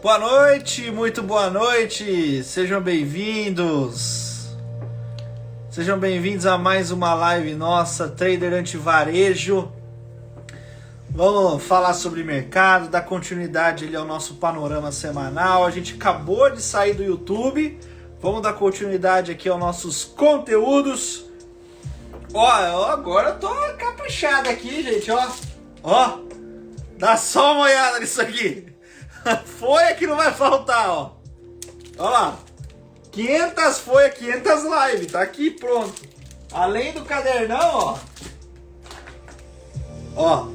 Boa noite, muito boa noite, sejam bem-vindos. Sejam bem-vindos a mais uma live nossa, Trader Antivarejo. Vamos falar sobre mercado, dar continuidade ali ao nosso panorama semanal. A gente acabou de sair do YouTube, vamos dar continuidade aqui aos nossos conteúdos. Ó, agora eu tô caprichado aqui, gente, ó. Dá só uma olhada nisso aqui. Folha que não vai faltar, ó. Olha lá. 500 folhas, 500 lives. Tá aqui, pronto. Além do cadernão, ó.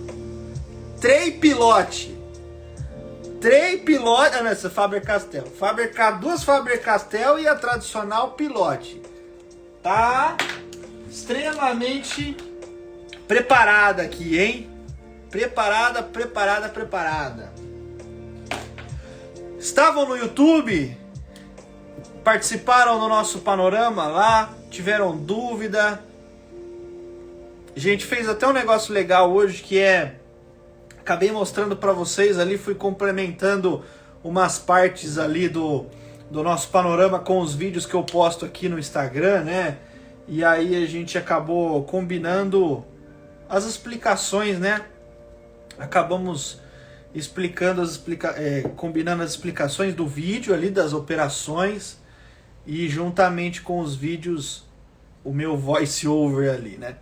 Três pilote. Ah, não, essa é Faber-Castell. Duas Faber-Castell e a tradicional pilote. Tá extremamente preparada aqui, hein? Preparada. Estavam no YouTube? Participaram do nosso panorama lá? Tiveram dúvida? A gente fez até um negócio legal hoje que é... Acabei mostrando para vocês ali, fui complementando umas partes ali do nosso panorama com os vídeos que eu posto aqui no Instagram, né? E aí a gente acabou combinando as explicações, né? Acabamos explicando combinando as explicações do vídeo ali das operações e juntamente com os vídeos o meu voice over ali, né?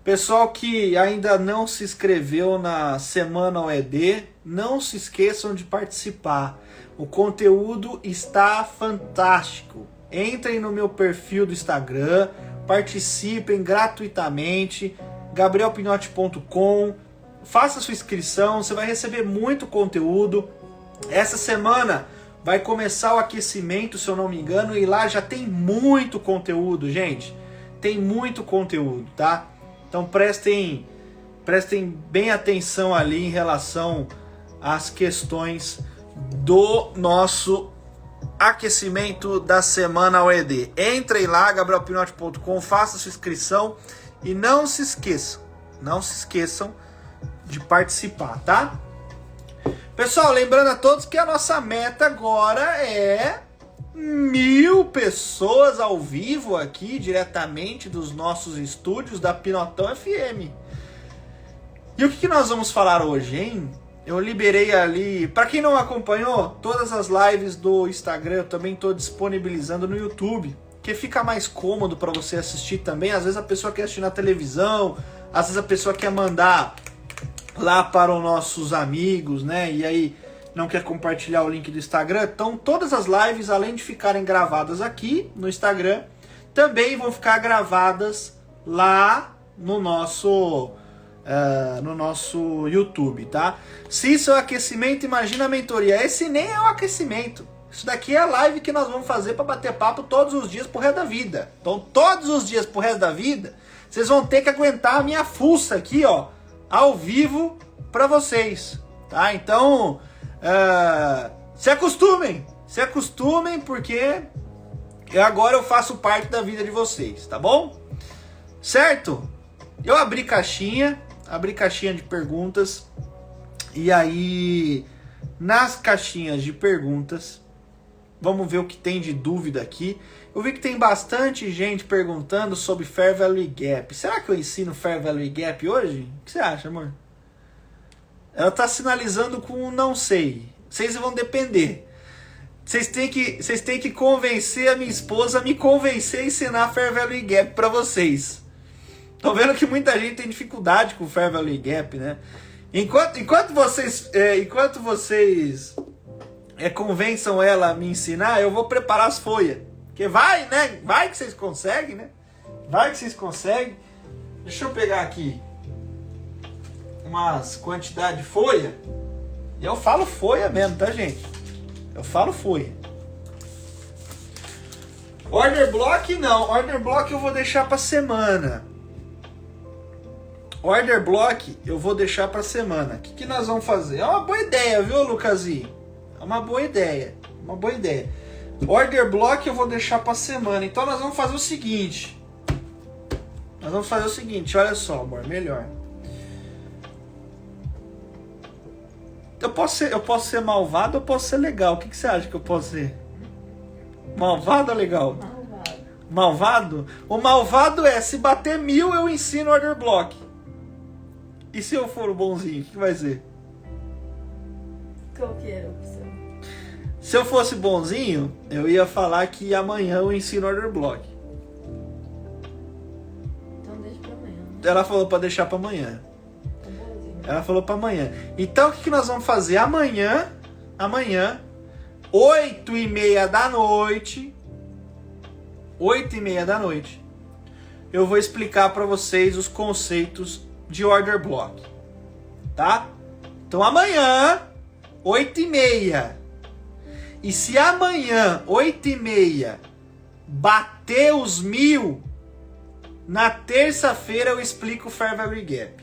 Pessoal que ainda não se inscreveu na Semana OED, não se esqueçam de participar. O conteúdo está fantástico. Entrem no meu perfil do Instagram, participem gratuitamente, gabrielpinotti.com. Faça sua inscrição, você vai receber muito conteúdo. Essa semana vai começar o aquecimento, se eu não me engano, e lá já tem muito conteúdo, gente. Tem muito conteúdo, tá? Então prestem bem atenção ali em relação às questões do nosso aquecimento da semana OED. Entrem lá, gabrielpinotti.com, faça sua inscrição e não se esqueçam de participar, tá? Pessoal, lembrando a todos que a nossa meta agora é 1000 pessoas ao vivo aqui, diretamente dos nossos estúdios da Pinotão FM. E o que nós vamos falar hoje, hein? Eu liberei ali, para quem não acompanhou, todas as lives do Instagram eu também estou disponibilizando no YouTube, que fica mais cômodo para você assistir também. Às vezes a pessoa quer assistir na televisão, às vezes a pessoa quer mandar lá para os nossos amigos, né? E aí não quer compartilhar o link do Instagram. Então todas as lives, além de ficarem gravadas aqui no Instagram, também vão ficar gravadas lá no nosso YouTube, tá? Se isso é o aquecimento, imagina a mentoria. Esse nem é o aquecimento. Isso daqui é a live que nós vamos fazer para bater papo todos os dias pro resto da vida. Então todos os dias pro resto da vida, vocês vão ter que aguentar a minha fuça aqui, ó, ao vivo para vocês, tá? Então, se acostumem, porque agora eu faço parte da vida de vocês, tá bom? Certo? Eu abri caixinha de perguntas, e aí nas caixinhas de perguntas, vamos ver o que tem de dúvida aqui. Eu vi que tem bastante gente perguntando sobre Fair Value Gap. Será que eu ensino Fair Value Gap hoje? O que você acha, amor? Ela está sinalizando com não sei. Vocês vão depender. Vocês têm que convencer a minha esposa a me convencer a ensinar Fair Value Gap para vocês. Tô vendo que muita gente tem dificuldade com Fair Value Gap, né? Enquanto vocês convençam ela a me ensinar, eu vou preparar as folhas. Porque vai, né? Vai que vocês conseguem, né? Vai que vocês conseguem. Deixa eu pegar aqui umas quantidades de folha. E eu falo folha mesmo, tá, gente? Eu falo folha. Order block não. Order block eu vou deixar pra semana. Order block eu vou deixar pra semana. O que nós vamos fazer? É uma boa ideia, viu, Lucasinho? É uma boa ideia. Order block eu vou deixar pra semana. Então nós vamos fazer o seguinte. Olha só, amor, melhor. Eu posso ser malvado ou posso ser legal? O que você acha que eu posso ser? Malvado ou legal? Malvado. Malvado? O malvado é, se bater 1000 eu ensino order block. E se eu for o bonzinho, o que vai ser? Qual que era a opção? Se eu fosse bonzinho, eu ia falar que amanhã eu ensino order block. Então deixa pra amanhã, né? Ela falou pra deixar pra amanhã. Tá boazinho. Ela falou pra amanhã. Então o que nós vamos fazer? Amanhã, 8h30 da noite, 8h30 da noite, eu vou explicar pra vocês os conceitos de order block. Tá? Então amanhã, 8h30. E se amanhã, 8h30, bater os 1000, na terça-feira eu explico o Fair Value Gap.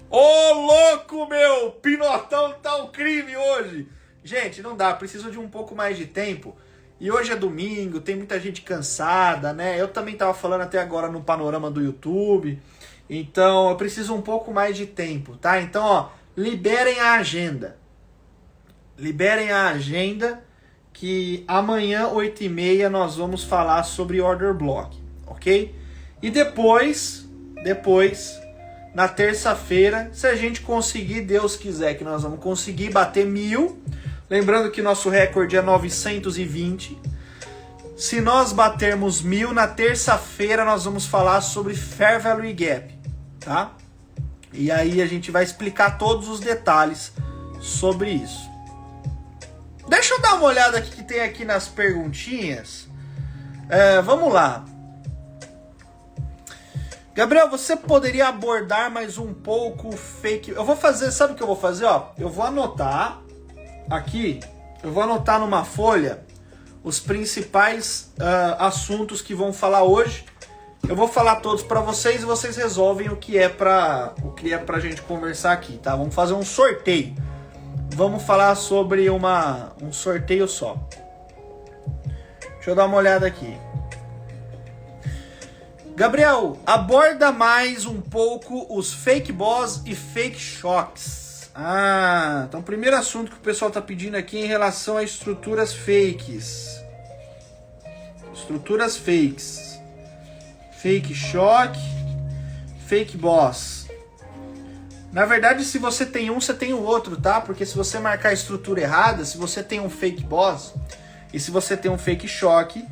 Ô, louco, meu! Pinotão tá um crime hoje! Gente, não dá, preciso de um pouco mais de tempo. E hoje é domingo, tem muita gente cansada, né? Eu também tava falando até agora no panorama do YouTube. Então, eu preciso um pouco mais de tempo, tá? Então, ó, liberem a agenda. Liberem a agenda que amanhã, 8h30, nós vamos falar sobre order block, ok? E depois, na terça-feira, se a gente conseguir, Deus quiser que nós vamos conseguir bater 1000. Lembrando que nosso recorde é 920. Se nós batermos 1000, na terça-feira nós vamos falar sobre Fair Value Gap, tá? E aí a gente vai explicar todos os detalhes sobre isso. Deixa eu dar uma olhada aqui que tem aqui nas perguntinhas. Vamos lá. Gabriel, você poderia abordar mais um pouco o fake... Eu vou fazer, sabe o que eu vou fazer? Ó, eu vou anotar aqui, eu vou anotar numa folha os principais assuntos que vão falar hoje. Eu vou falar todos para vocês e vocês resolvem o que é pra gente conversar aqui, tá? Vamos fazer um sorteio. Vamos falar sobre um sorteio só. Deixa eu dar uma olhada aqui. Gabriel, aborda mais um pouco os fake boss e fake shocks. Então o primeiro assunto que o pessoal tá pedindo aqui é em relação a estruturas fakes. Estruturas fakes. Fake shock, fake boss. Na verdade, se você tem um, você tem o outro, tá? Porque se você marcar a estrutura errada, se você tem um fake boss e se você tem um fake shock,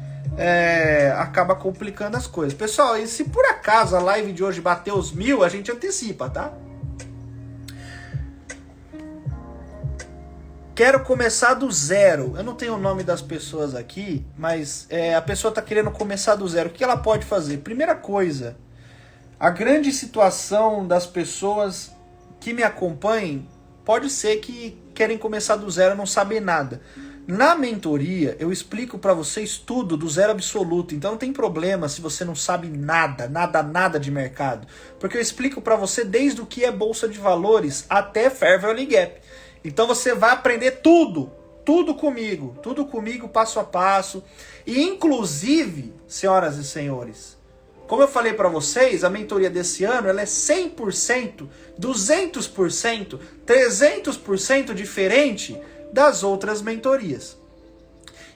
acaba complicando as coisas. Pessoal, e se por acaso a live de hoje bater os 1000, a gente antecipa, tá? Quero começar do zero. Eu não tenho o nome das pessoas aqui, mas a pessoa está querendo começar do zero. O que ela pode fazer? Primeira coisa, a grande situação das pessoas que me acompanhem pode ser que querem começar do zero e não sabem nada. Na mentoria, eu explico para vocês tudo do zero absoluto. Então não tem problema se você não sabe nada de mercado. Porque eu explico para você desde o que é bolsa de valores até Fair Value Gap. Então você vai aprender tudo comigo, passo a passo. E inclusive, senhoras e senhores, como eu falei para vocês, a mentoria desse ano ela é 100%, 200%, 300% diferente das outras mentorias.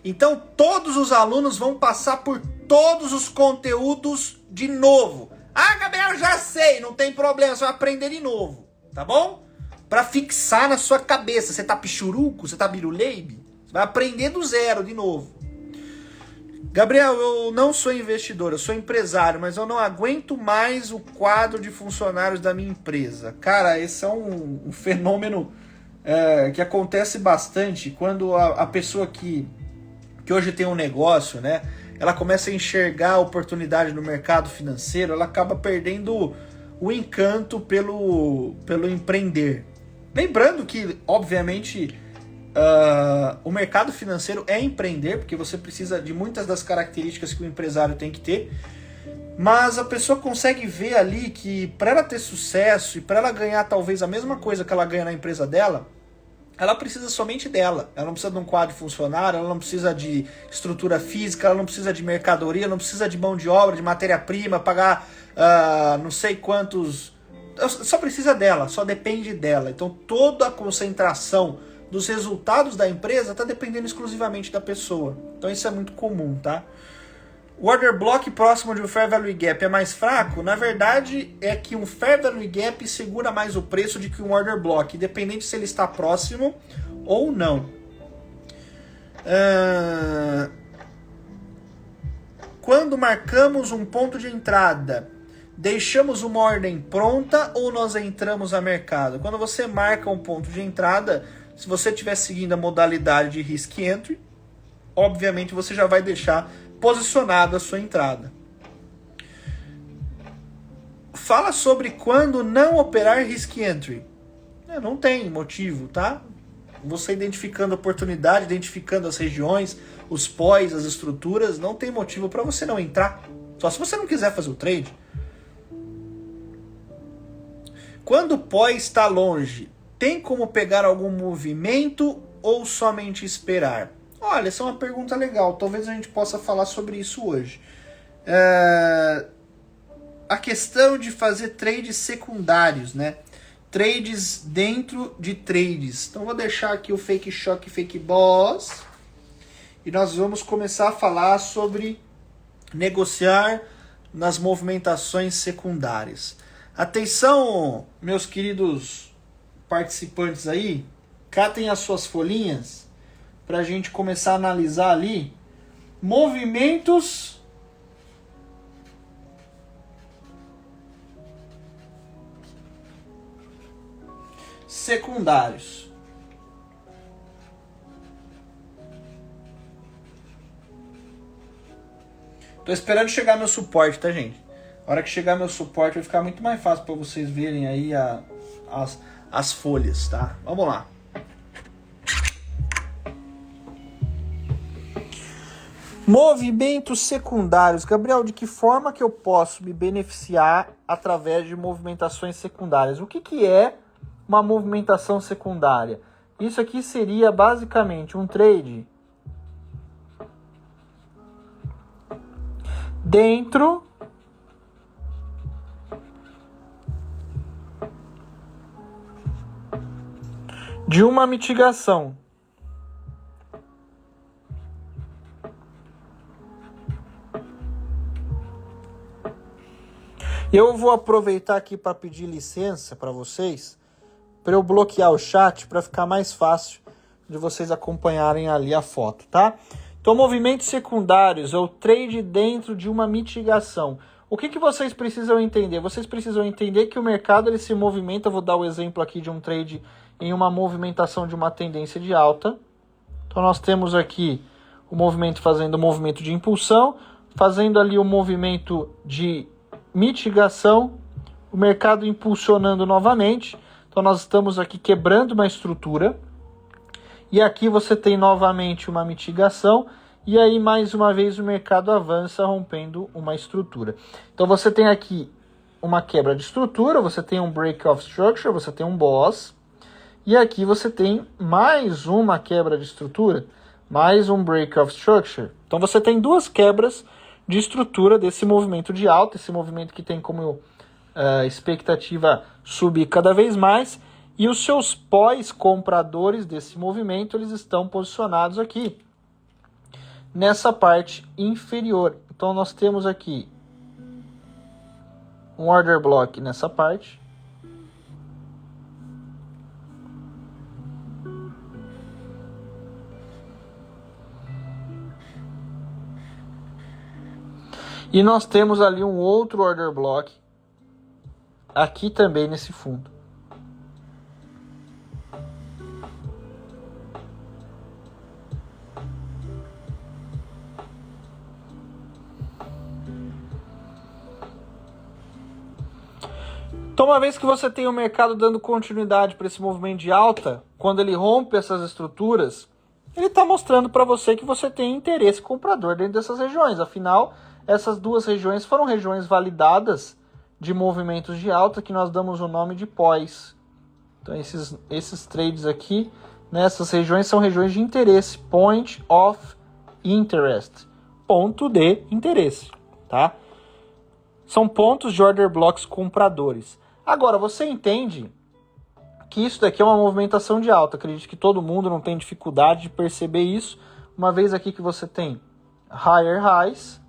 Então todos os alunos vão passar por todos os conteúdos de novo. Ah, Gabriel, já sei, não tem problema, você vai aprender de novo, tá bom? Para fixar na sua cabeça. Você tá pichuruco? Você tá biruleibe? Você vai aprender do zero de novo. Gabriel, eu não sou investidor, eu sou empresário, mas eu não aguento mais o quadro de funcionários da minha empresa. Cara, esse é um fenômeno que acontece bastante quando a pessoa que hoje tem um negócio, né? Ela começa a enxergar a oportunidade no mercado financeiro, ela acaba perdendo o encanto pelo empreender. Lembrando que, obviamente, o mercado financeiro é empreender, porque você precisa de muitas das características que o empresário tem que ter, mas a pessoa consegue ver ali que para ela ter sucesso e para ela ganhar talvez a mesma coisa que ela ganha na empresa dela, ela precisa somente dela. Ela não precisa de um quadro de funcionário, ela não precisa de estrutura física, ela não precisa de mercadoria, ela não precisa de mão de obra, de matéria-prima, pagar não sei quantos só precisa dela, só depende dela. Então toda a concentração dos resultados da empresa está dependendo exclusivamente da pessoa. Então isso é muito comum, tá? O order block próximo de um Fair Value Gap é mais fraco? Na verdade, é que um Fair Value Gap segura mais o preço do que um order block, independente se ele está próximo ou não. Quando marcamos um ponto de entrada, deixamos uma ordem pronta ou nós entramos a mercado? Quando você marca um ponto de entrada, se você estiver seguindo a modalidade de Risk Entry, obviamente você já vai deixar posicionada a sua entrada. Fala sobre quando não operar Risk Entry. Não tem motivo, tá? Você identificando a oportunidade, identificando as regiões, os pós, as estruturas, não tem motivo para você não entrar. Só se você não quiser fazer o trade. Quando o pós está longe, tem como pegar algum movimento ou somente esperar? Olha, essa é uma pergunta legal. Talvez a gente possa falar sobre isso hoje. A questão de fazer trades secundários, né? Trades dentro de trades. Então vou deixar aqui o Fake Shock, Fake Boss. E nós vamos começar a falar sobre negociar nas movimentações secundárias. Atenção, meus queridos participantes aí. Catem as suas folhinhas para a gente começar a analisar ali movimentos secundários. Tô esperando chegar meu suporte, tá, gente? A hora que chegar meu suporte vai ficar muito mais fácil para vocês verem aí as folhas, tá? Vamos lá. Movimentos secundários. Gabriel, de que forma que eu posso me beneficiar através de movimentações secundárias? O que é uma movimentação secundária? Isso aqui seria basicamente um trade dentro de uma mitigação. Eu vou aproveitar aqui para pedir licença para vocês, para eu bloquear o chat para ficar mais fácil de vocês acompanharem ali a foto, tá? Então, movimentos secundários é o trade dentro de uma mitigação. O que vocês precisam entender? Vocês precisam entender que o mercado ele se movimenta, eu vou dar o exemplo aqui de um trade em uma movimentação de uma tendência de alta. Então, nós temos aqui o movimento fazendo o movimento de impulsão, fazendo ali o movimento de mitigação, o mercado impulsionando novamente. Então nós estamos aqui quebrando uma estrutura e aqui você tem novamente uma mitigação e aí mais uma vez o mercado avança rompendo uma estrutura. Então você tem aqui uma quebra de estrutura, você tem um break of structure, você tem um boss e aqui você tem mais uma quebra de estrutura, mais um break of structure. Então você tem duas quebras de estrutura desse movimento de alta, esse movimento que tem como expectativa subir cada vez mais, e os seus pós-compradores desse movimento, eles estão posicionados aqui, nessa parte inferior. Então nós temos aqui um order block nessa parte, e nós temos ali um outro order block aqui também nesse fundo. Então, uma vez que você tem o mercado dando continuidade para esse movimento de alta, quando ele rompe essas estruturas, ele está mostrando para você que você tem interesse comprador dentro dessas regiões. Afinal, essas duas regiões foram regiões validadas de movimentos de alta que nós damos o nome de pós. Então esses trades aqui, nessas regiões, são regiões de interesse. Point of interest. Ponto de interesse. Tá? São pontos de order blocks compradores. Agora, você entende que isso daqui é uma movimentação de alta. Acredito que todo mundo não tem dificuldade de perceber isso, uma vez aqui que você tem higher highs,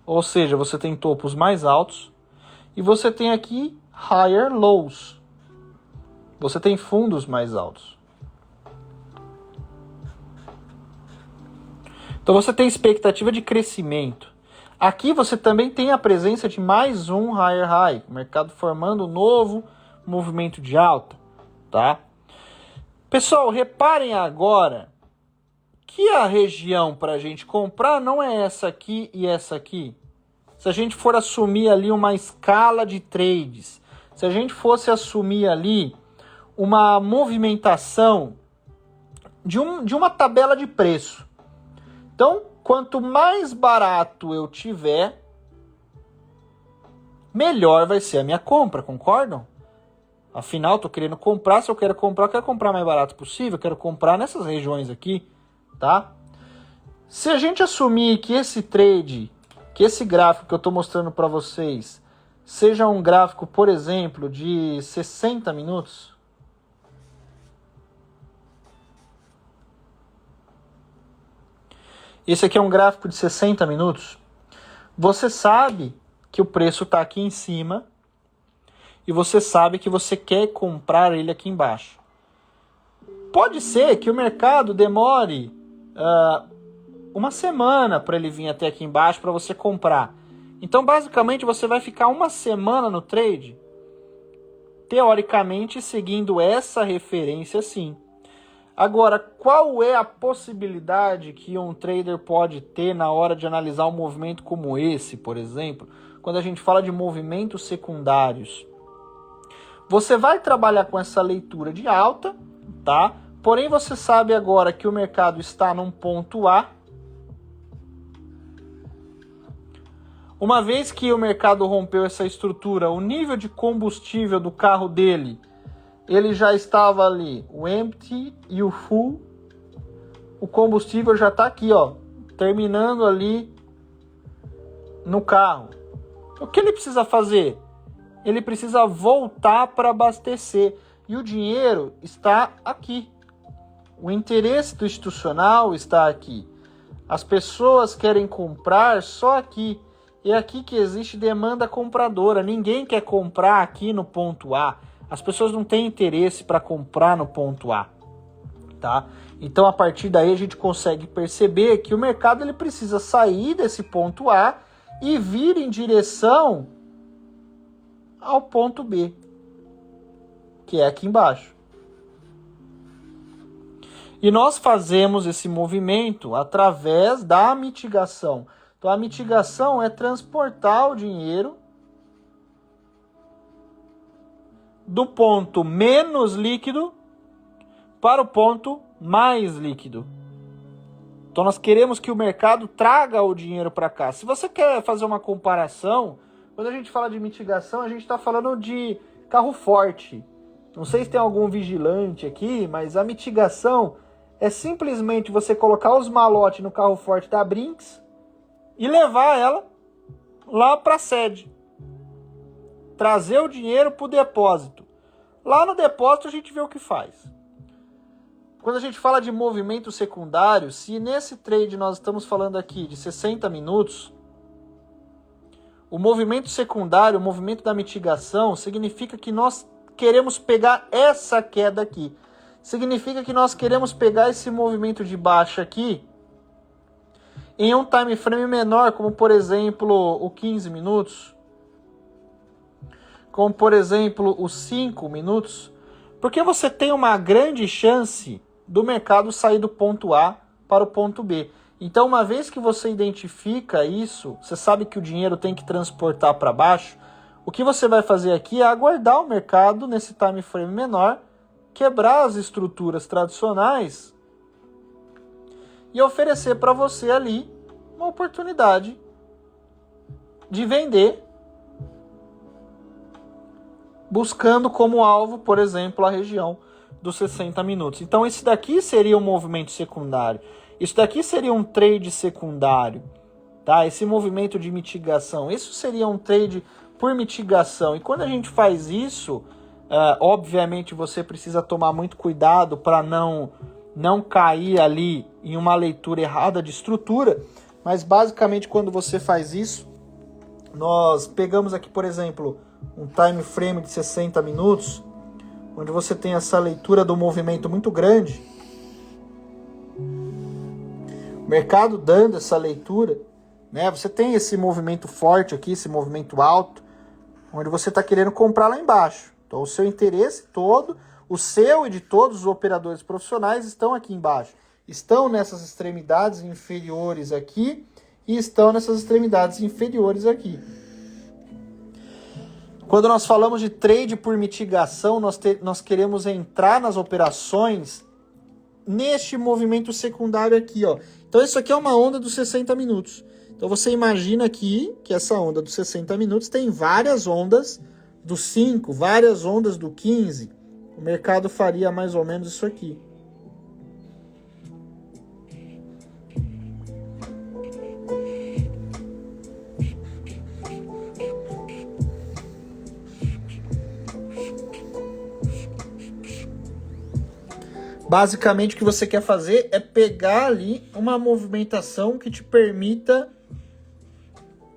ou seja, você tem topos mais altos, e você tem aqui higher lows. Você tem fundos mais altos. Então você tem expectativa de crescimento. Aqui você também tem a presença de mais um higher high, o mercado formando um novo movimento de alta, tá? Pessoal, reparem agora que a região para a gente comprar não é essa aqui e essa aqui. Se a gente for assumir ali uma escala de trades, se a gente fosse assumir ali uma movimentação de uma tabela de preço. Então, quanto mais barato eu tiver, melhor vai ser a minha compra, concordam? Afinal, estou querendo comprar, se eu quero comprar o mais barato possível, eu quero comprar nessas regiões aqui, tá? Se a gente assumir que esse trade, que esse gráfico que eu estou mostrando para vocês, seja um gráfico, por exemplo, de 60 minutos, esse aqui é um gráfico de 60 minutos, você sabe que o preço está aqui em cima e você sabe que você quer comprar ele aqui embaixo. Pode ser que o mercado demore uma semana para ele vir até aqui embaixo para você comprar. Então, basicamente, você vai ficar uma semana no trade, teoricamente, seguindo essa referência sim. Agora, qual é a possibilidade que um trader pode ter na hora de analisar um movimento como esse, por exemplo, quando a gente fala de movimentos secundários? Você vai trabalhar com essa leitura de alta, tá? Porém, você sabe agora que o mercado está num ponto A. Uma vez que o mercado rompeu essa estrutura, o nível de combustível do carro dele, ele já estava ali, o empty e o full. O combustível já está aqui, ó, terminando ali no carro. O que ele precisa fazer? Ele precisa voltar para abastecer. E o dinheiro está aqui. O interesse do institucional está aqui. As pessoas querem comprar só aqui. É aqui que existe demanda compradora. Ninguém quer comprar aqui no ponto A. As pessoas não têm interesse para comprar no ponto A, tá? Então, a partir daí, a gente consegue perceber que o mercado ele precisa sair desse ponto A e vir em direção ao ponto B, que é aqui embaixo. E nós fazemos esse movimento através da mitigação. Então, a mitigação é transportar o dinheiro do ponto menos líquido para o ponto mais líquido. Então nós queremos que o mercado traga o dinheiro para cá. Se você quer fazer uma comparação, quando a gente fala de mitigação, a gente está falando de carro forte. Não sei se tem algum vigilante aqui, mas a mitigação é simplesmente você colocar os malotes no carro forte da Brinks e levar ela lá para a sede. Trazer o dinheiro para o depósito. Lá no depósito a gente vê o que faz. Quando a gente fala de movimento secundário, se nesse trade nós estamos falando aqui de 60 minutos, o movimento secundário, o movimento da mitigação, significa que nós queremos pegar essa queda aqui. Significa que nós queremos pegar esse movimento de baixa aqui em um time frame menor, como por exemplo o 15 minutos, como por exemplo os 5 minutos, porque você tem uma grande chance do mercado sair do ponto A para o ponto B. Então, uma vez que você identifica isso, você sabe que o dinheiro tem que transportar para baixo, o que você vai fazer aqui é aguardar o mercado nesse time frame menor, quebrar as estruturas tradicionais e oferecer para você ali uma oportunidade de vender, buscando como alvo, por exemplo, a região dos 60 minutos. Então, esse daqui seria um movimento secundário. Isso daqui seria um trade secundário, tá? Esse movimento de mitigação. Isso seria um trade por mitigação. E quando a gente faz isso, obviamente você precisa tomar muito cuidado para não cair ali em uma leitura errada de estrutura, mas basicamente quando você faz isso, nós pegamos aqui, por exemplo, um time frame de 60 minutos, onde você tem essa leitura do movimento muito grande, o mercado dando essa leitura, né? Você tem esse movimento forte aqui, esse movimento alto, onde você está querendo comprar lá embaixo. Então o seu interesse todo, o seu e de todos os operadores profissionais estão aqui embaixo. Estão nessas extremidades inferiores aqui e estão nessas extremidades inferiores aqui. Quando nós falamos de trade por mitigação, nós queremos entrar nas operações neste movimento secundário aqui, ó. Então isso aqui é uma onda dos 60 minutos. Então você imagina aqui que essa onda dos 60 minutos tem várias ondas do 5, várias ondas do 15. O mercado faria mais ou menos isso aqui. Basicamente o que você quer fazer é pegar ali uma movimentação que te permita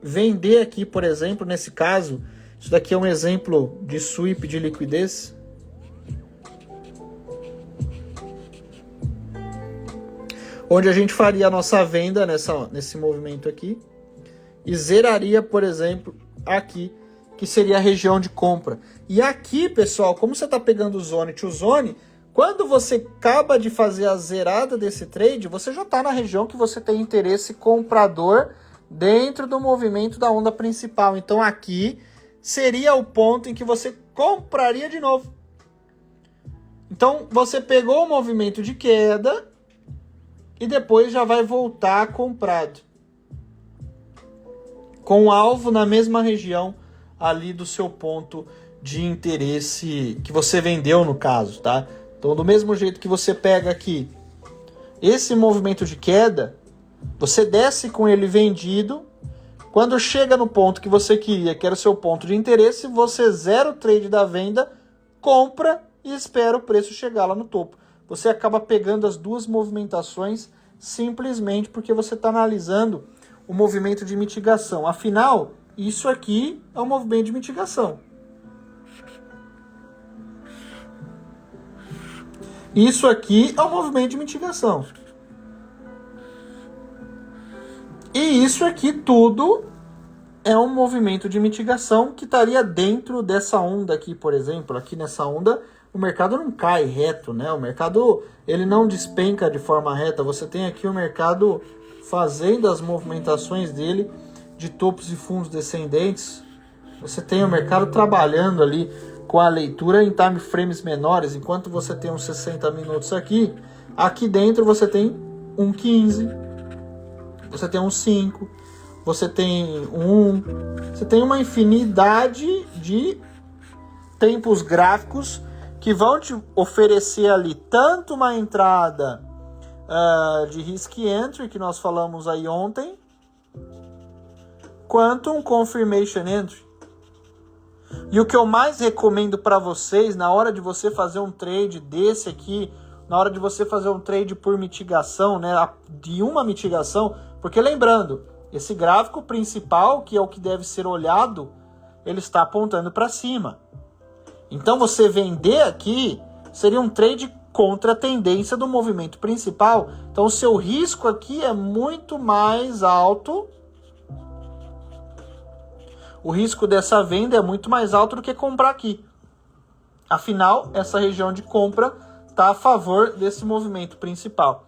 vender aqui, por exemplo, nesse caso, isso daqui é um exemplo de sweep de liquidez. Onde a gente faria a nossa venda nesse movimento aqui e zeraria, por exemplo, aqui, que seria a região de compra. E aqui, pessoal, como você está pegando o Zone to Zone, quando você acaba de fazer a zerada desse trade, você já está na região que você tem interesse comprador dentro do movimento da onda principal. Então aqui seria o ponto em que você compraria de novo. Então você pegou o movimento de queda e depois já vai voltar comprado, com o alvo na mesma região ali do seu ponto de interesse que você vendeu no caso, tá? Então, do mesmo jeito que você pega aqui esse movimento de queda, você desce com ele vendido. Quando chega no ponto que você queria, que era o seu ponto de interesse, você zera o trade da venda, compra e espera o preço chegar lá no topo. Você acaba pegando as duas movimentações simplesmente porque você está analisando o movimento de mitigação. Afinal, isso aqui é um movimento de mitigação. Isso aqui é um movimento de mitigação. E isso aqui tudo é um movimento de mitigação que estaria dentro dessa onda aqui, por exemplo. Aqui nessa onda, o mercado não cai reto, né? O mercado ele não despenca de forma reta. Você tem aqui o mercado fazendo as movimentações dele de topos e fundos descendentes. Você tem o mercado trabalhando ali com a leitura em time frames menores, enquanto você tem uns 60 minutos aqui, aqui dentro você tem um 15, você tem um 5, você tem um 1, você tem uma infinidade de tempos gráficos que vão te oferecer ali tanto uma entrada de risk entry, que nós falamos aí ontem, quanto um confirmation entry. E o que eu mais recomendo para vocês na hora de você fazer um trade desse aqui, na hora de você fazer um trade por mitigação, né, de uma mitigação, porque lembrando, esse gráfico principal, que é o que deve ser olhado, ele está apontando para cima. Então você vender aqui seria um trade contra a tendência do movimento principal. Então o seu risco aqui é muito mais alto. O risco dessa venda é muito mais alto do que comprar aqui. Afinal, essa região de compra está a favor desse movimento principal.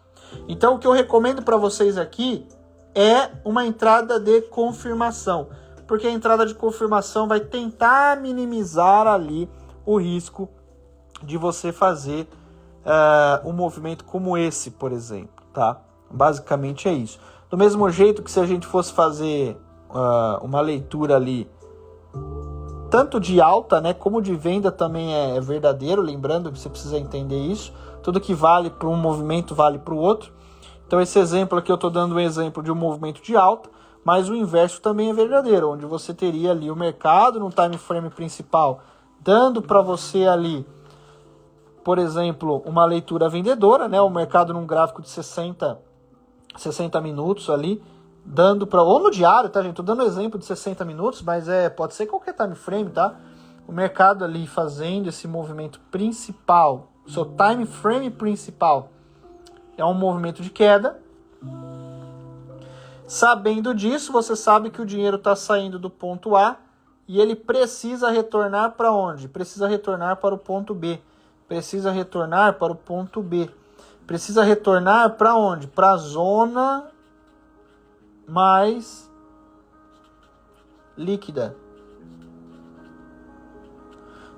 Então, o que eu recomendo para vocês aqui é uma entrada de confirmação. Porque a entrada de confirmação vai tentar minimizar ali o risco de você fazer um movimento como esse, por exemplo. Tá? Basicamente é isso. Do mesmo jeito que se a gente fosse fazer uma leitura ali tanto de alta, né, como de venda também é verdadeiro, lembrando que você precisa entender isso, tudo que vale para um movimento vale para o outro. Então esse exemplo aqui eu estou dando um exemplo de um movimento de alta, mas o inverso também é verdadeiro, onde você teria ali o mercado no time frame principal, dando para você ali, por exemplo, uma leitura vendedora, né? O mercado num gráfico de 60 minutos ali, dando para, ou no diário, tá, gente? Tô dando exemplo de 60 minutos, mas pode ser qualquer time frame, tá? O mercado ali fazendo esse movimento principal, o seu time frame principal é um movimento de queda. Sabendo disso, você sabe que o dinheiro está saindo do ponto A e ele precisa retornar para onde? Precisa retornar para o ponto B. Precisa retornar para o ponto B. Precisa retornar para onde? Para a zona mais líquida.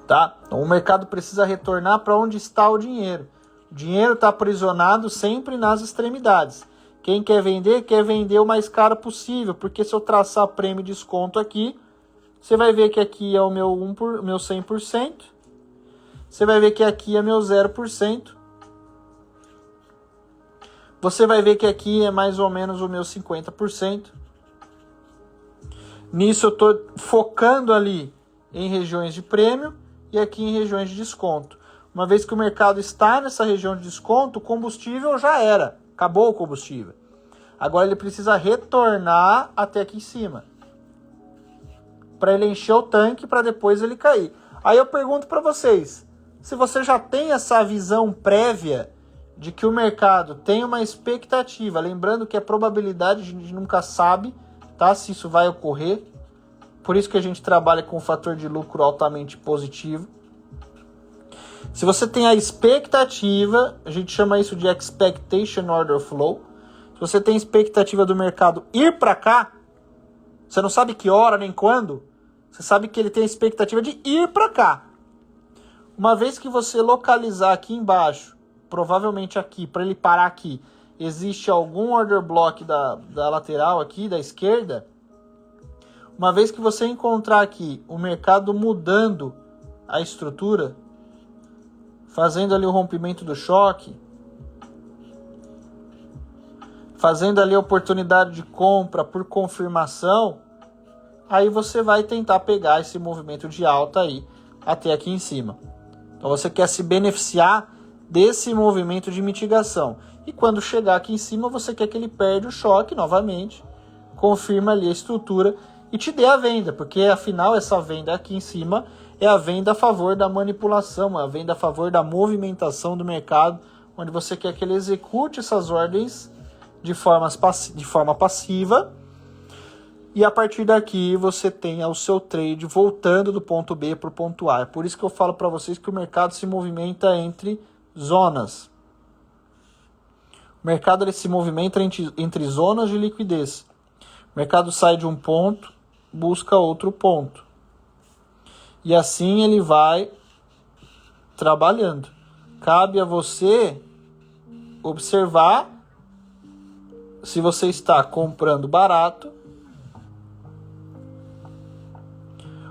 Tá? Então, o mercado precisa retornar para onde está o dinheiro. O dinheiro está aprisionado sempre nas extremidades. Quem quer vender o mais caro possível, porque se eu traçar prêmio e desconto aqui, você vai ver que aqui é o meu 100%, você vai ver que aqui é meu 0%, você vai ver que aqui é mais ou menos o meu 50%. Nisso eu estou focando ali em regiões de prêmio e aqui em regiões de desconto. Uma vez que o mercado está nessa região de desconto, o combustível já era. Acabou o combustível. Agora ele precisa retornar até aqui em cima. Para ele encher o tanque, para depois ele cair. Aí eu pergunto para vocês, se você já tem essa visão prévia de que o mercado tem uma expectativa, lembrando que a probabilidade a gente nunca sabe, tá, se isso vai ocorrer. Por isso que a gente trabalha com um fator de lucro altamente positivo. Se você tem a expectativa, a gente chama isso de expectation order flow. Se você tem expectativa do mercado ir para cá, você não sabe que hora nem quando, você sabe que ele tem a expectativa de ir para cá. Uma vez que você localizar aqui embaixo, provavelmente aqui, para ele parar aqui, existe algum order block da lateral aqui, da esquerda. Uma vez que você encontrar aqui o mercado mudando a estrutura, fazendo ali o rompimento do choque, fazendo ali a oportunidade de compra por confirmação, aí você vai tentar pegar esse movimento de alta aí até aqui em cima. Então você quer se beneficiar desse movimento de mitigação. E quando chegar aqui em cima, você quer que ele perde o choque novamente, confirma ali a estrutura e te dê a venda, porque afinal essa venda aqui em cima é a venda a favor da manipulação, a venda a favor da movimentação do mercado, onde você quer que ele execute essas ordens de forma passiva, e a partir daqui você tenha o seu trade voltando do ponto B para o ponto A. É por isso que eu falo para vocês que o mercado se movimenta entre zonas. O mercado ele se movimenta entre zonas de liquidez. O mercado sai de um ponto, busca outro ponto. E assim ele vai trabalhando. Cabe a você observar se você está comprando barato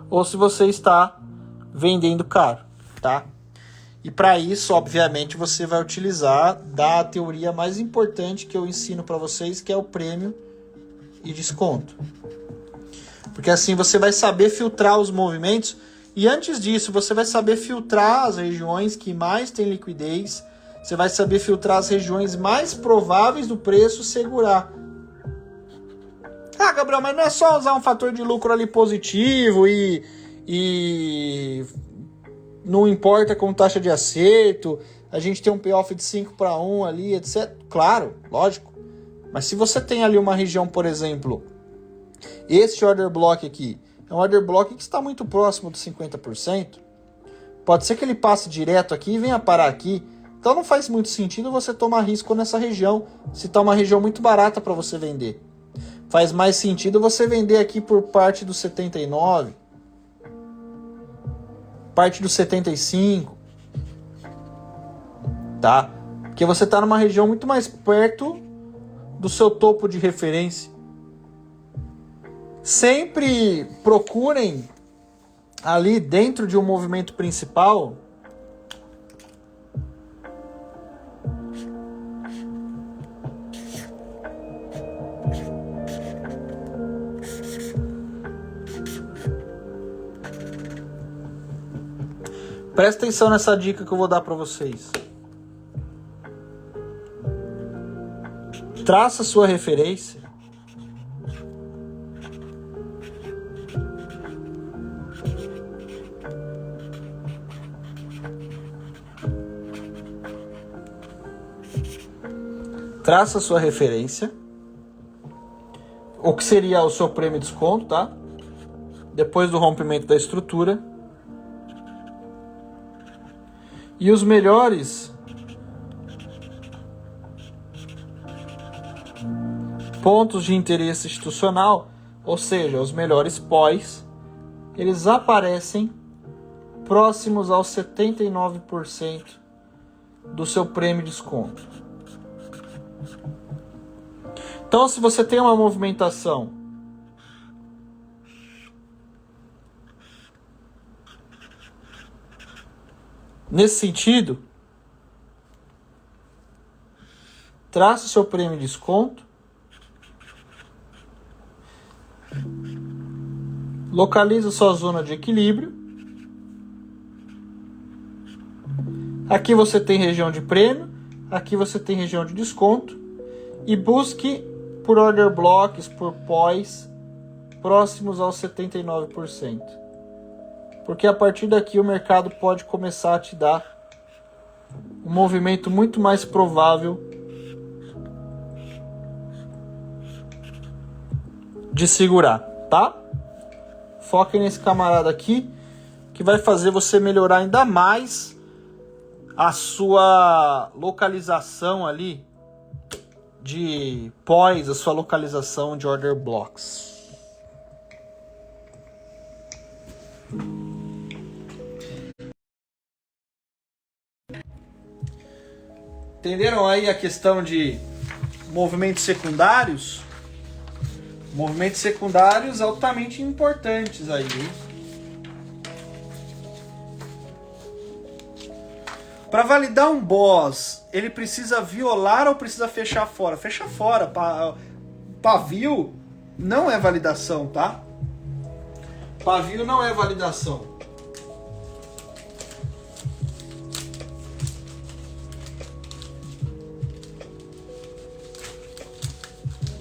ou se você está vendendo caro, tá? E para isso, obviamente, você vai utilizar da teoria mais importante que eu ensino para vocês, que é o prêmio e desconto. Porque assim você vai saber filtrar os movimentos e antes disso você vai saber filtrar as regiões que mais têm liquidez, você vai saber filtrar as regiões mais prováveis do preço segurar. Ah, Gabriel, mas não é só usar um fator de lucro ali positivo e não importa com taxa de acerto, a gente tem um payoff de 5-1 ali, etc. Claro, lógico. Mas se você tem ali uma região, por exemplo, esse order block aqui, é um order block que está muito próximo dos 50%, pode ser que ele passe direto aqui e venha parar aqui. Então não faz muito sentido você tomar risco nessa região, se está uma região muito barata para você vender. Faz mais sentido você vender aqui por parte do 79, parte do 75, tá? Porque você está numa região muito mais perto do seu topo de referência. Sempre procurem ali dentro de um movimento principal Presta atenção nessa dica que eu vou dar para vocês. Traça sua referência. Traça sua referência. O que seria o seu prêmio de desconto, tá? Depois do rompimento da estrutura. E os melhores pontos de interesse institucional, ou seja, os melhores POIs, eles aparecem próximos aos 79% do seu prêmio de desconto. Então, se você tem uma movimentação nesse sentido, traça o seu prêmio de desconto, localiza sua zona de equilíbrio. Aqui você tem região de prêmio, aqui você tem região de desconto, e busque por order blocks, por POIs, próximos aos 79%. Porque a partir daqui o mercado pode começar a te dar um movimento muito mais provável de segurar, tá? Foque nesse camarada aqui, que vai fazer você melhorar ainda mais a sua localização ali de POIs, a sua localização de order blocks. Entenderam aí a questão de movimentos secundários? Movimentos secundários altamente importantes aí. Para validar um boss, ele precisa violar ou precisa fechar fora? Fecha fora. Pavio não é validação, tá? Pavio não é validação.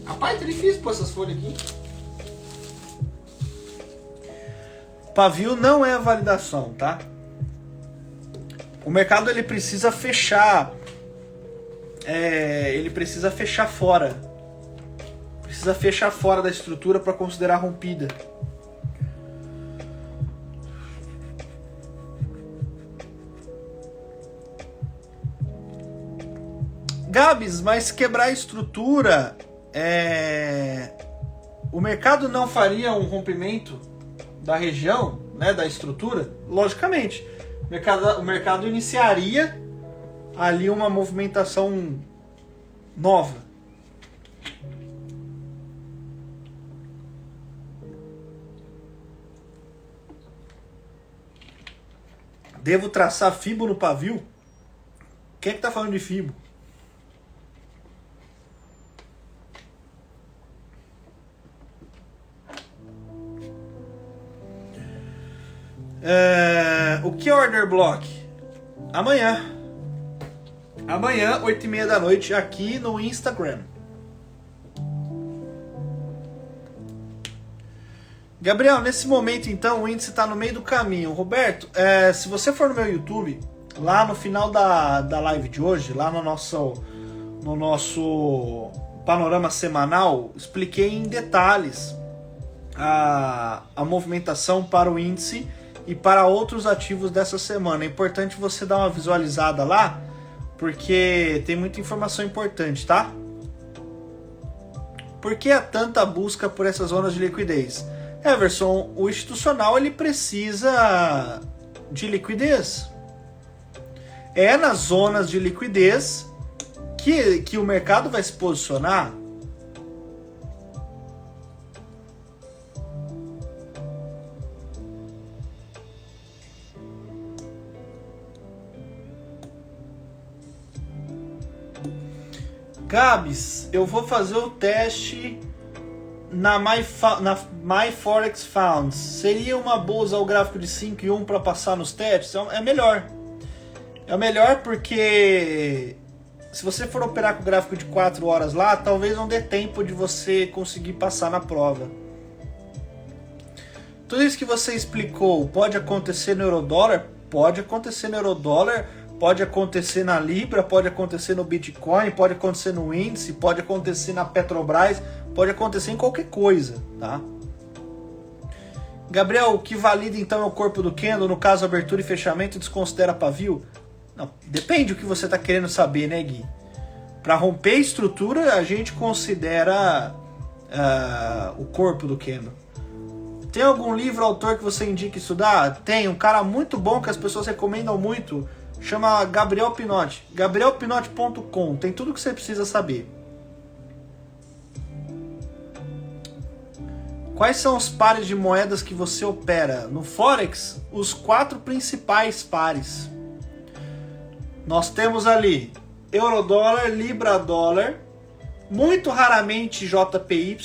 Rapaz, tá difícil pôr essas folhas aqui. Pavio não é validação, tá? O mercado ele precisa fechar. Ele precisa fechar fora. Precisa fechar fora da estrutura para considerar rompida. Gabs, mas quebrar a estrutura, o mercado não faria um rompimento da região, né, da estrutura? Logicamente. O mercado iniciaria ali uma movimentação nova. Devo traçar FIBO no pavio? Quem é que tá falando de FIBO? O que é order block? Amanhã, 8h30 da noite, aqui no Instagram. Gabriel, nesse momento então o índice está no meio do caminho. Roberto, se você for no meu YouTube, lá no final da live de hoje, lá no nosso panorama semanal, expliquei em detalhes a movimentação para o índice e para outros ativos dessa semana. É importante você dar uma visualizada lá, porque tem muita informação importante, tá? Por que há tanta busca por essas zonas de liquidez? Everson, o institucional ele precisa de liquidez. É nas zonas de liquidez que o mercado vai se posicionar. Gabs, eu vou fazer o teste na My Forex Funds, seria uma boa usar o gráfico de 5 e 1 para passar nos testes? É melhor. É melhor porque se você for operar com o gráfico de 4 horas lá, talvez não dê tempo de você conseguir passar na prova. Tudo isso que você explicou pode acontecer no Eurodólar? Pode acontecer no Eurodólar, pode acontecer na Libra, pode acontecer no Bitcoin, pode acontecer no índice, pode acontecer na Petrobras, pode acontecer em qualquer coisa, tá? Gabriel, o que valida então é o corpo do candle, no caso abertura e fechamento, desconsidera pavio? Não, depende do que você está querendo saber, né, Gui? Para romper a estrutura, a gente considera o corpo do candle. Tem algum livro, autor que você indica estudar? Tem, um cara muito bom que as pessoas recomendam muito, chama Gabriel Pinotti. gabrielpinotti.com, tem tudo que você precisa saber. Quais são os pares de moedas que você opera? No Forex, os 4 principais pares. Nós temos ali Eurodólar, Libra dólar, muito raramente JPY,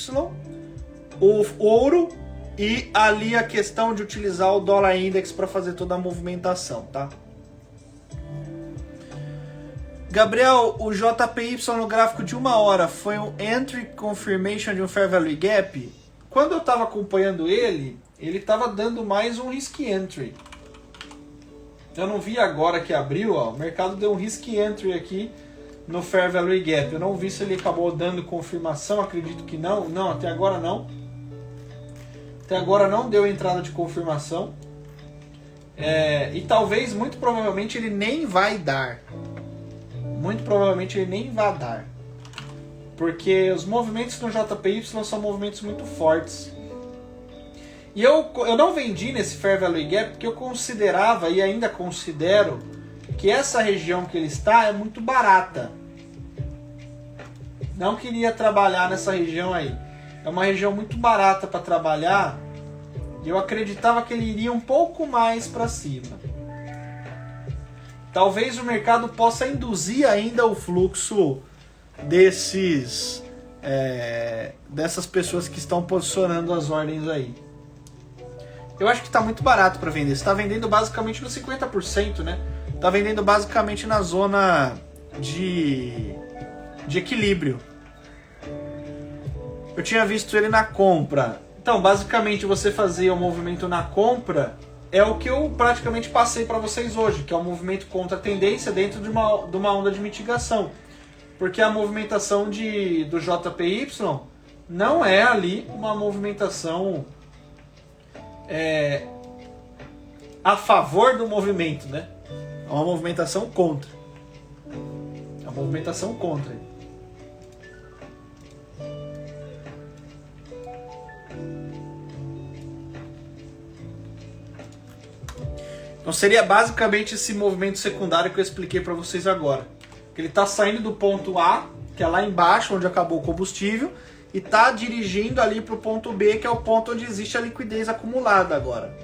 o ouro e ali a questão de utilizar o dólar index para fazer toda a movimentação, tá? Gabriel, o JPY no gráfico de 1 hora foi um entry confirmation de um fair value gap? Quando eu estava acompanhando ele estava dando mais um risk entry. Eu não vi agora que abriu, ó, o mercado deu um risk entry aqui no fair value gap. Eu não vi se ele acabou dando confirmação, acredito que não. Não, até agora não. Até agora não deu entrada de confirmação. E talvez, muito provavelmente, ele nem vai dar. Muito provavelmente ele nem vai dar. Porque os movimentos no JPY são movimentos muito fortes. E eu não vendi nesse Fair Value Gap porque eu considerava e ainda considero que essa região que ele está é muito barata. Não queria trabalhar nessa região aí. É uma região muito barata para trabalhar e eu acreditava que ele iria um pouco mais para cima. Talvez o mercado possa induzir ainda o fluxo dessas pessoas que estão posicionando as ordens aí. Eu acho que está muito barato para vender. Você está vendendo basicamente no 50%, né? Está vendendo basicamente na zona de equilíbrio. Eu tinha visto ele na compra. Então, basicamente, você fazer o movimento na compra é o que eu praticamente passei para vocês hoje, que é um movimento contra a tendência dentro de uma onda de mitigação. Porque a movimentação do JPY não é ali uma movimentação a favor do movimento, né? É uma movimentação contra. É uma movimentação contra. Então seria basicamente esse movimento secundário que eu expliquei para vocês agora. Que ele está saindo do ponto A, que é lá embaixo, onde acabou o combustível, e está dirigindo ali para o ponto B, que é o ponto onde existe a liquidez acumulada agora.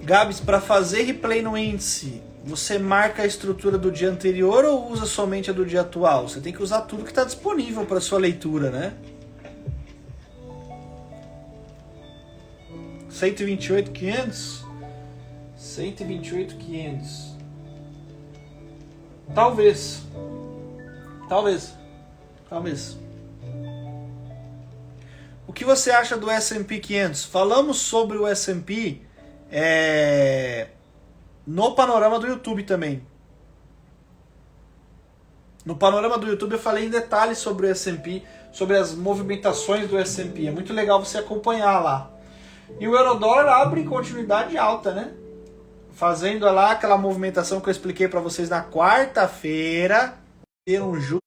Gabs, para fazer replay no índice, você marca a estrutura do dia anterior ou usa somente a do dia atual? Você tem que usar tudo que está disponível para sua leitura, né? 128.500? 128.500. Talvez. O que você acha do S&P 500? Falamos sobre o S&P no panorama do YouTube também. No panorama do YouTube eu falei em detalhes sobre o S&P, sobre as movimentações do S&P. É muito legal você acompanhar lá. E o Eurodólar abre em continuidade alta, né? Fazendo lá aquela movimentação que eu expliquei para vocês na quarta-feira. Ter um juro.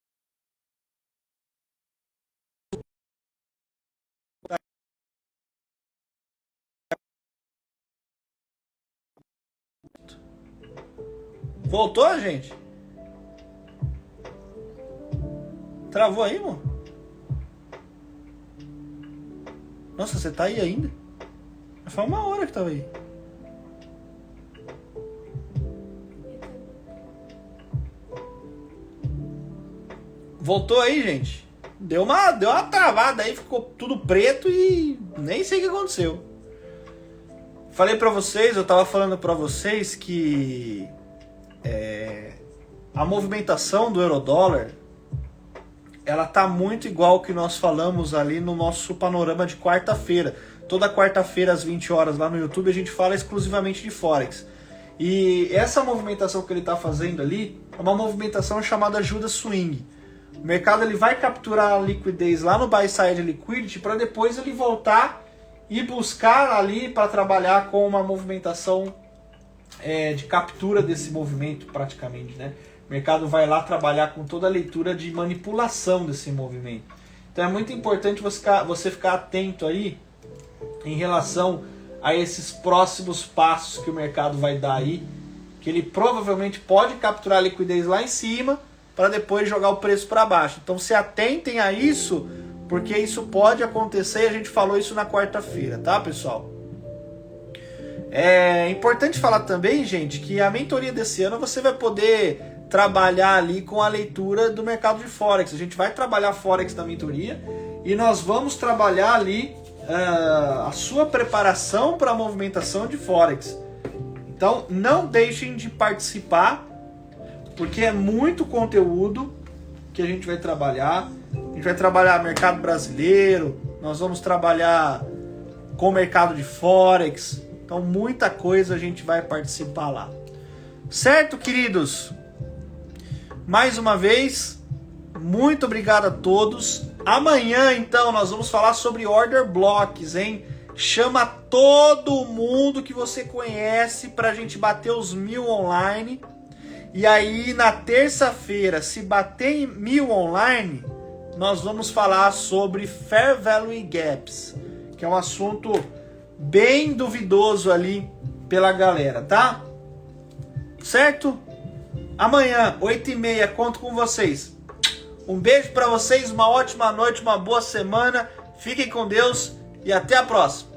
Voltou, gente? Travou aí, mano? Nossa, você tá aí ainda? Foi 1 hora que tava aí. Voltou aí, gente? Deu uma travada aí, ficou tudo preto e nem sei o que aconteceu. Falei pra vocês, eu tava falando pra vocês que a movimentação do euro-dólar, ela tá muito igual ao que nós falamos ali no nosso panorama de quarta-feira. Toda quarta-feira às 20 horas lá no YouTube a gente fala exclusivamente de Forex. E essa movimentação que ele está fazendo ali é uma movimentação chamada Judas Swing. O mercado ele vai capturar a liquidez lá no Buy Side Liquidity para depois ele voltar e buscar ali para trabalhar com uma movimentação de captura desse movimento praticamente, né? O mercado vai lá trabalhar com toda a leitura de manipulação desse movimento. Então é muito importante você ficar atento aí em relação a esses próximos passos que o mercado vai dar aí, que ele provavelmente pode capturar a liquidez lá em cima para depois jogar o preço para baixo. Então se atentem a isso, porque isso pode acontecer, a gente falou isso na quarta-feira, tá, pessoal? É importante falar também, gente, que a mentoria desse ano você vai poder trabalhar ali com a leitura do mercado de Forex. A gente vai trabalhar Forex na mentoria e nós vamos trabalhar ali a sua preparação para a movimentação de Forex. Então não deixem de participar, porque é muito conteúdo que a gente vai trabalhar. A gente vai trabalhar mercado brasileiro, nós vamos trabalhar com o mercado de Forex. Então muita coisa a gente vai participar lá. Certo, queridos? Mais uma vez, muito obrigado a todos. Amanhã, então, nós vamos falar sobre order blocks, hein? Chama todo mundo que você conhece para a gente bater os 1000 online. E aí, na terça-feira, se bater em 1000 online, nós vamos falar sobre Fair Value Gaps, que é um assunto bem duvidoso ali pela galera, tá? Certo? Amanhã, 8h30, conto com vocês. Um beijo para vocês, uma ótima noite, uma boa semana. Fiquem com Deus e até a próxima.